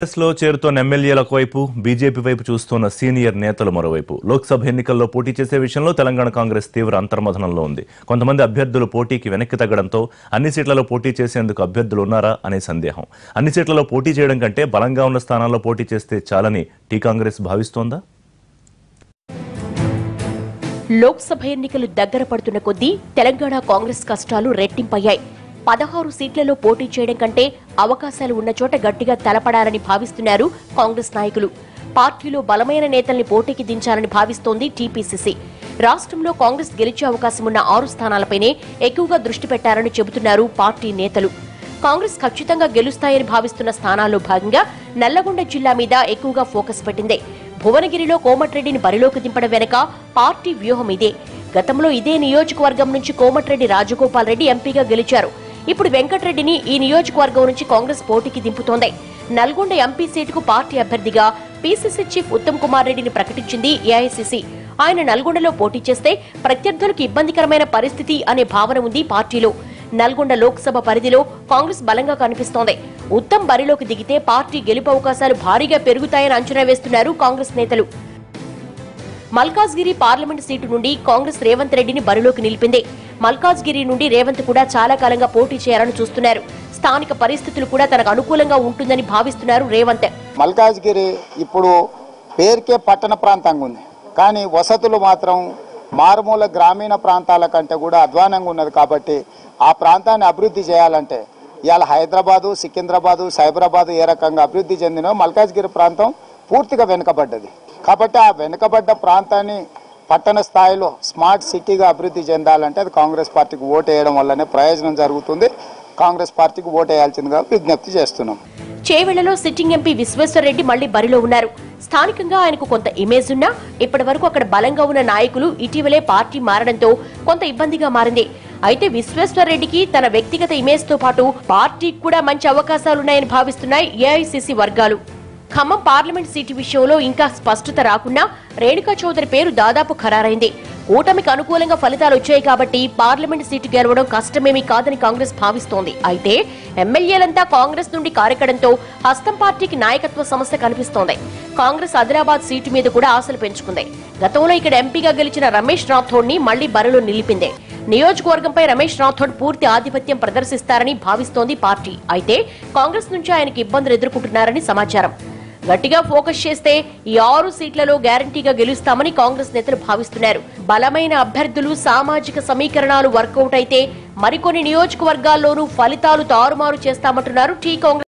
కాంగ్రెస్ లో చేరుతోన్న ఎమ్మెల్యేలకు వైపు బీజేపీ వైపు చూస్తున్న సీనియర్ నేతలు మరోవైపు లోక్సభ ఎన్నికల్లో పోటీ చేసే విషయంలో తెలంగాణ కాంగ్రెస్ తీవ్ర అంతర్మథనంలో ఉంది. కొంతమంది అభ్యర్థులు పోటీకి వెనక్కి తగ్గడంతో అన్ని సీట్లలో పోటీ చేసేందుకు అభ్యర్థులు ఉన్నారా అనే సందేహం. అన్ని సీట్లలో పోటీ చేయడం కంటే బలంగా ఉన్న స్థానాల్లో పోటీ చేస్తే చాలని టీ కాంగ్రెస్ భావిస్తోందా? లోక్సభ ఎన్నికలు దగ్గర పడుతున్న కొద్దీ తెలంగాణ కాంగ్రెస్ కష్టాలు రెట్టింపయ్యాయి. 16 సీట్లలో పోటీ చేయడం కంటే అవకాశాలు ఉన్న చోట గట్టిగా తలపడాలని భావిస్తున్నారు కాంగ్రెస్ నాయకులు. పార్టీలో బలమైన నేతల్ని పోటీకి దించాలని భావిస్తోంది టీపీసీసీ. రాష్ట్రంలో కాంగ్రెస్ గెలిచే అవకాశం ఉన్న 6 స్థానాలపైనే ఎక్కువగా దృష్టి పెట్టారని చెబుతున్నారు పార్టీ నేతలు. కాంగ్రెస్ ఖచ్చితంగా గెలుస్తాయని భావిస్తున్న స్థానాల్లో భాగంగా నల్లగొండ జిల్లా మీద ఎక్కువగా ఫోకస్ పెట్టింది. భువనగిరిలో కోమటిరెడ్డిని బరిలోకి దింపడం వెనక పార్టీ వ్యూహం ఇదే. గతంలో ఇదే నియోజకవర్గం నుంచి కోమటిరెడ్డి రాజగోపాల్ రెడ్డి ఎంపీగా గెలిచారు. ఇప్పుడు వెంకటరెడ్డిని ఈ నియోజకవర్గం నుంచి కాంగ్రెస్ పోటీకి దింపుతోంది. నల్గొండ ఎంపీ సీటుకు పార్టీ అభ్యర్థిగా పీసీసీ చీఫ్ ఉత్తమ్ కుమార్ రెడ్డిని ప్రకటించింది ఏఐసీసీ. ఆయన నల్గొండలో పోటీ చేస్తే ప్రత్యర్థులకు ఇబ్బందికరమైన పరిస్థితి అనే భావన ఉంది పార్టీలో. నల్గొండ లోక్సభ పరిధిలో కాంగ్రెస్ బలంగా కనిపిస్తోంది. ఉత్తమ్ బరిలోకి దిగితే పార్టీ గెలుపు అవకాశాలు భారీగా పెరుగుతాయని అంచనా వేస్తున్నారు కాంగ్రెస్ నేతలు. మల్కాజ్గిరి పార్లమెంట్ సీటు నుండి కాంగ్రెస్ రేవంత్ రెడ్డిని బరిలోకి నిలిపింది. మల్కాజ్గిరి నుండి రేవంత్ కూడా చాలా కాలంగా పోటీ చేయాలని చూస్తున్నారు. స్థానిక పరిస్థితులు కూడా తనకు అనుకూలంగా ఉంటుందని భావిస్తున్నారు రేవంత్. మల్కాజ్గిరి ఇప్పుడు పేరుకే పట్టణ ప్రాంతంగా ఉంది, కానీ వసతులు మాత్రం మారుమూల గ్రామీణ ప్రాంతాల కంటే కూడా అధ్వానంగా ఉన్నది. కాబట్టి ఆ ప్రాంతాన్ని అభివృద్ధి చేయాలంటే ఇవాళ హైదరాబాదు, సికింద్రాబాదు, సైబరాబాదు ఏ రకంగా అభివృద్ధి చెందినో మల్కాజ్గిరి ప్రాంతం పూర్తిగా వెనుకబడ్డది. కాబట్టి ఆ వెనుకబడ్డ ప్రాంతాన్ని పట్టణ స్థాయిలో స్మార్ట్ సిటీగా అభివృద్ధి చెందాలంటే అది కాంగ్రెస్ పార్టీకి ఓటు వేయడం వల్లనే ప్రయోజనం జరుగుతుంది. కాంగ్రెస్ పార్టీకి ఓటు వేయాల్సిందిగా విజ్ఞప్తి చేస్తున్నాం. చేవెళ్లలో సిట్టింగ్ ఎంపీ విశ్వేశ్వరరెడ్డి మళ్లీ బరిలో ఉన్నారు. స్థానికంగా ఆయనకు కొంత ఇమేజ్ ఉన్నా ఇప్పటి వరకు అక్కడ బలంగా ఉన్న నాయకులు ఇటీవలే పార్టీ మారడంతో కొంత ఇబ్బందిగా మారింది. అయితే విశ్వేశ్వరరెడ్డికి తన వ్యక్తిగత ఇమేజ్ తో పాటు పార్టీకి కూడా మంచి అవకాశాలున్నాయని భావిస్తున్నాయి ఏఐసీసీ వర్గాలు. ఖమ్మం పార్లమెంట్ సీటు విషయంలో ఇంకా స్పష్టత రాకున్నా రేణుకా చౌదరి పేరు దాదాపు ఖరారైంది. కూటమికి అనుకూలంగా ఫలితాలు వచ్చాయి కాబట్టి పార్లమెంట్ సీటు గెలవడం కష్టమేమీ కాదని కాంగ్రెస్ భావిస్తోంది. అయితే ఎమ్మెల్యేలంతా కాంగ్రెస్ నుండి కారెక్కడంతో హస్తం పార్టీకి నాయకత్వ సమస్య కనిపిస్తోంది. కాంగ్రెస్ ఆదిలాబాద్ సీటు మీద కూడా ఆశలు పెంచుకుంది. గతంలో ఇక్కడ ఎంపీగా గెలిచిన రమేష్ రాథోడ్ ని మళ్లీ బరిలో నిలిపింది. నియోజకవర్గంపై రమేష్ రాథోడ్ పూర్తి ఆధిపత్యం ప్రదర్శిస్తారని భావిస్తోంది పార్టీ. అయితే కాంగ్రెస్ నుంచి ఆయనకు ఇబ్బందులు ఎదుర్కొంటున్నారని సమాచారం. గట్టిగా ఫోకస్ చేస్తే ఈ 6 సీట్లలో గ్యారంటీగా గెలుస్తామని కాంగ్రెస్ నేతలు భావిస్తున్నారు. బలమైన అభ్యర్థులు, సామాజిక సమీకరణాలు వర్కౌట్ అయితే మరికొన్ని నియోజకవర్గాల్లోనూ ఫలితాలు తారుమారు చేస్తామంటున్నారు టీ కాంగ్రెస్.